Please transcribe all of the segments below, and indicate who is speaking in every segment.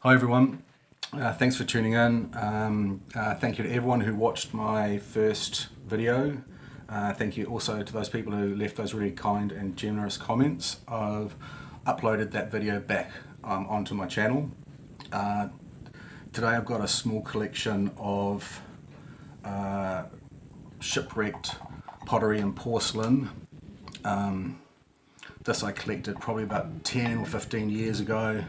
Speaker 1: Hi everyone, thanks for tuning in. Thank you to everyone who watched my first video. Thank you also to those people who left those really kind and generous comments. I've uploaded that video back onto my channel. Today I've got a small collection of shipwrecked pottery and porcelain. This I collected probably about 10 or 15 years ago.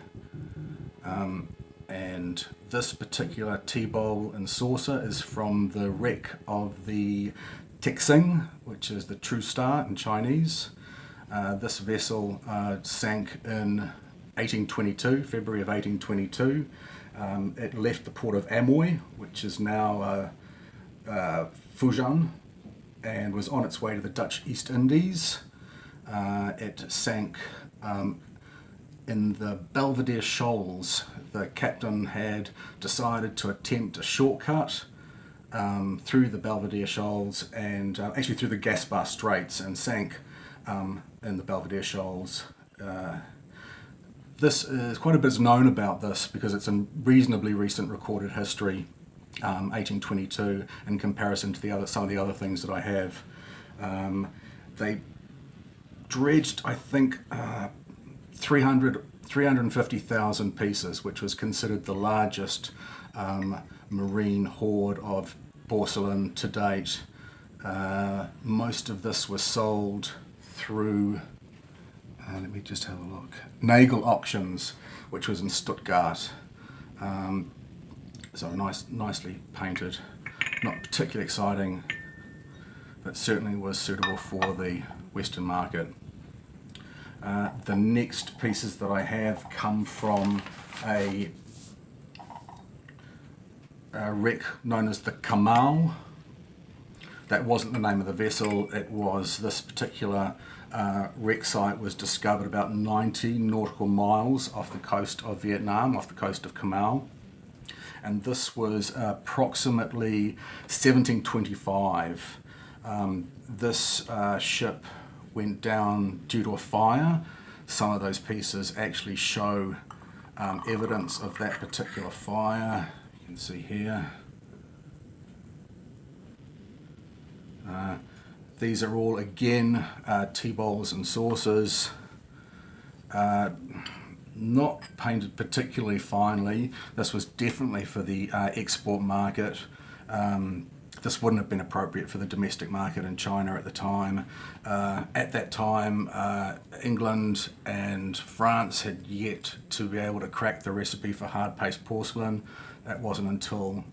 Speaker 1: And this particular tea bowl and saucer is from the wreck of the Tek Sing, which is the True Star in Chinese. This vessel sank in 1822, February of 1822. It left the port of Amoy, which is now Fujian, and was on its way to the Dutch East Indies. It sank in the Belvedere Shoals. The captain had decided to attempt a shortcut through the Belvedere Shoals and actually through the Gaspar Straits, and sank in the Belvedere Shoals. This is quite a bit known about this because it's in reasonably recent recorded history, 1822, in comparison to some of the other things that I have. They dredged, I think, 350,000 pieces, which was considered the largest marine hoard of porcelain to date. Most of this was sold through, let me just have a look, Nagel Auctions, which was in Stuttgart. So nicely painted, not particularly exciting, but certainly was suitable for the Western market. The next pieces that I have come from a wreck known as the Kemal. That wasn't the name of the vessel. It was this particular wreck site was discovered about 90 nautical miles off the coast of Vietnam, off the coast of Kemal. And this was approximately 1725. This ship went down due to a fire. Some of those pieces actually show evidence of that particular fire. You can see here. These are all, again, tea bowls and saucers. Not painted particularly finely. This was definitely for the export market. This wouldn't have been appropriate for the domestic market in China at the time. At that time, England and France had yet to be able to crack the recipe for hard paste porcelain. That wasn't until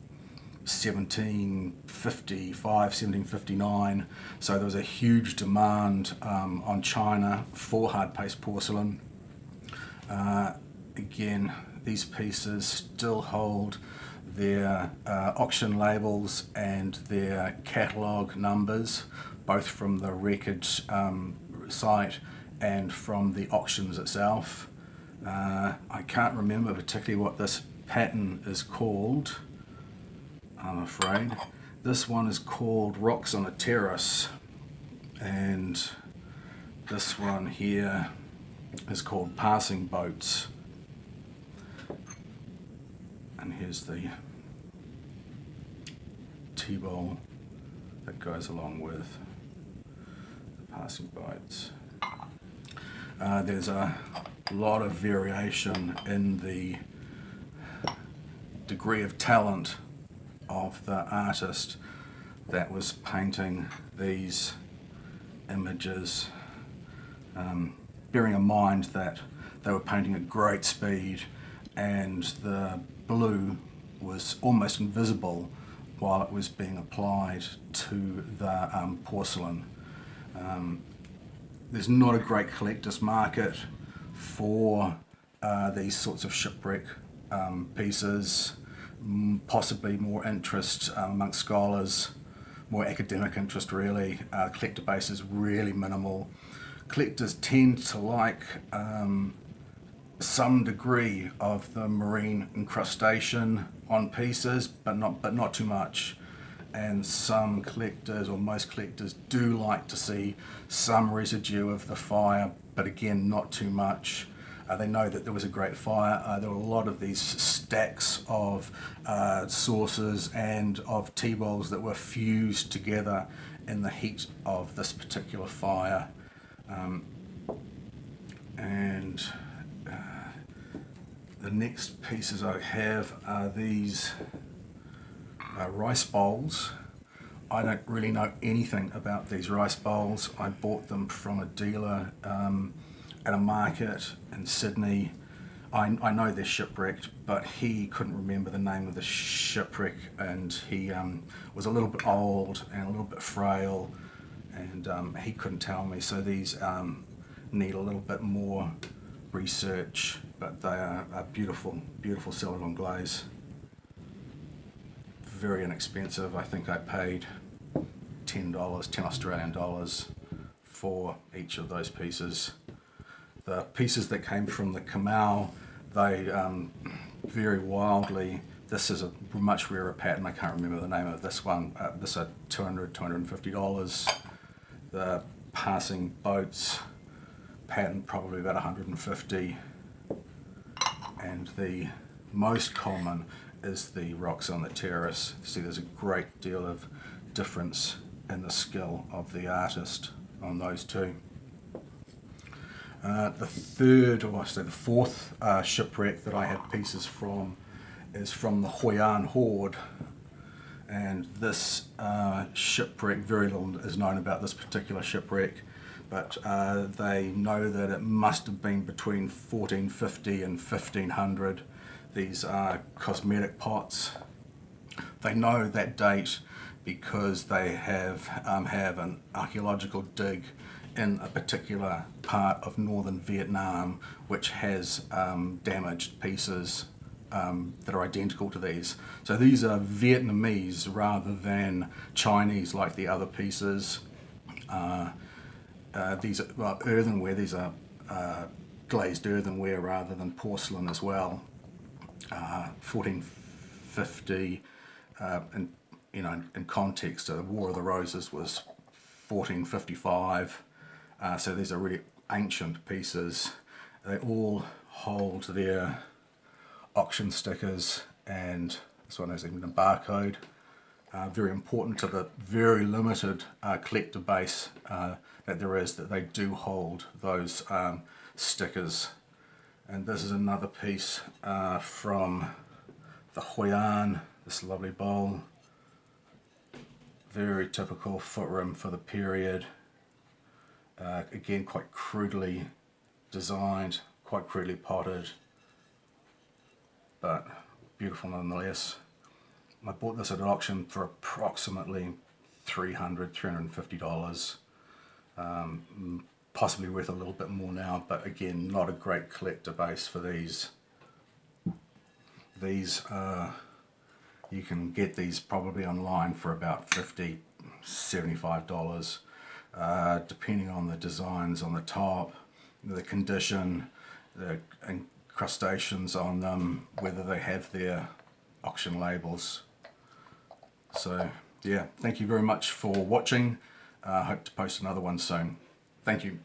Speaker 1: 1755, 1759. So there was a huge demand on China for hard paste porcelain. Again, these pieces still hold their auction labels and their catalogue numbers, both from the wreckage site and from the auctions itself. I can't remember particularly what this pattern is called, I'm afraid. This one is called Rocks on a Terrace, and this one here is called Passing Boats. And here's the tea bowl that goes along with the passing boats. There's a lot of variation in the degree of talent of the artist that was painting these images, bearing in mind that they were painting at great speed and the blue was almost invisible while it was being applied to the porcelain. There's not a great collector's market for these sorts of shipwreck pieces. Possibly more interest amongst scholars, more academic interest really. Collector base is really minimal. Collectors tend to like some degree of the marine incrustation on pieces, but not too much. And some collectors, or most collectors, do like to see some residue of the fire, but again, not too much. They know that there was a great fire. There were a lot of these stacks of saucers and of tea bowls that were fused together in the heat of this particular fire. And the next pieces I have are these rice bowls. I don't really know anything about these rice bowls. I bought them from a dealer at a market in Sydney. I know they're shipwrecked, but he couldn't remember the name of the shipwreck, and he was a little bit old and a little bit frail, and he couldn't tell me. So these need a little bit more research, but they are a beautiful, beautiful celadon glaze. Very inexpensive. I think I paid $10, 10 Australian dollars for each of those pieces. The pieces that came from the Kemal, they vary wildly. This is a much rarer pattern. I can't remember the name of this one. This is $200, $250. The passing boats pattern probably about $150. And the most common is the rocks on the terrace. See, there's a great deal of difference in the skill of the artist on those two. The third, or I say the fourth shipwreck that I have pieces from is from the Hoi An hoard. And this shipwreck, very little is known about this particular shipwreck, but they know that it must have been between 1450 and 1500. These are cosmetic pots. They know that date because they have an archaeological dig in a particular part of northern Vietnam which has damaged pieces that are identical to these. So these are Vietnamese rather than Chinese like the other pieces. These are earthenware. These are glazed earthenware rather than porcelain as well. 1450, and in context, the War of the Roses was 1455. So these are really ancient pieces. They all hold their auction stickers, and this one has even a barcode. Very important to the very limited collector base that there is, that they do hold those stickers. And this is another piece from the Hoi An, this lovely bowl. Very typical footroom for the period. Again, quite crudely designed, quite crudely potted, but beautiful nonetheless. I bought this at auction for approximately $300, $350. Possibly worth a little bit more now, but again, not a great collector base for these. These you can get these probably online for about $50, $75, depending on the designs on the top, the condition, the incrustations on them, whether they have their auction labels. So yeah, thank you very much for watching. I hope to post another one soon. Thank you.